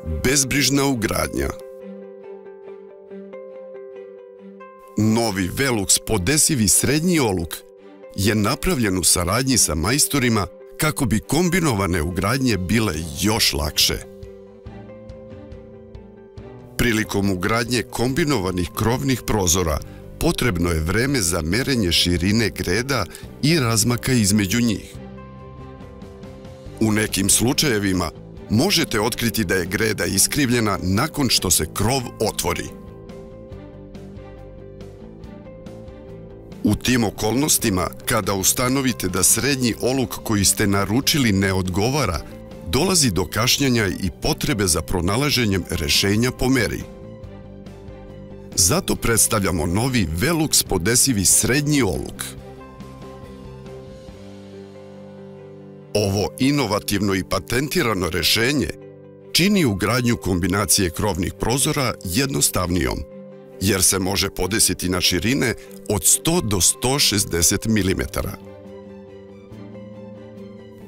Bezbrižna ugradnja. Novi Velux podesivi srednji oluk je napravljen u saradnji sa majstorima kako bi kombinovane ugradnje bile još lakše. Prilikom ugradnje kombinovanih krovnih prozora potrebno je vreme za merenje širine greda i razmaka između njih. U nekim slučajevima možete otkriti da je greda iskrivljena nakon što se krov otvori. U tim okolnostima, kada ustanovite da srednji oluk koji ste naručili ne odgovara, dolazi do kašnjenja i potrebe za pronalaženjem rešenja po meri. Zato predstavljamo novi Velux podesivi srednji oluk. Ovo inovativno i patentirano rešenje čini ugradnju kombinacije krovnih prozora jednostavnijom, jer se može podesiti na širine od 100 do 160 mm.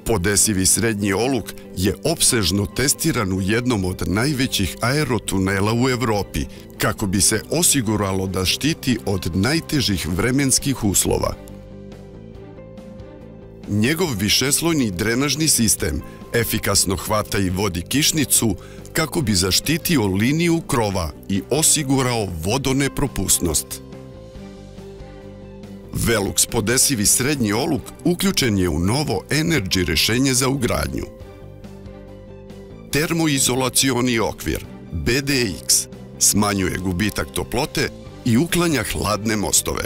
Podesivi srednji oluk je opsežno testiran u jednom od najvećih aerotunela u Evropi, kako bi se osiguralo da štiti od najtežih vremenskih uslova. Njegov višeslojni drenažni sistem efikasno hvata i vodi kišnicu kako bi zaštitio liniju krova i osigurao vodonepropusnost. Velux podesivi srednji oluk uključen je u novo Energy rešenje za ugradnju. Termoizolacioni okvir BDX smanjuje gubitak toplote i uklanja hladne mostove.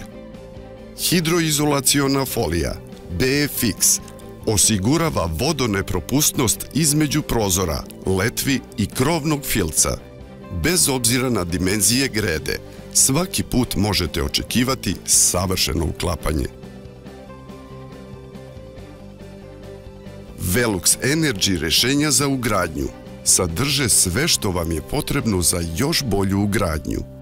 Hidroizolaciona folija BFX osigurava vodonepropusnost između prozora, letvi i krovnog filca. Bez obzira na dimenzije grede, svaki put možete očekivati savršeno uklapanje. Velux Energy rešenja za ugradnju sadrže sve što vam je potrebno za još bolju ugradnju.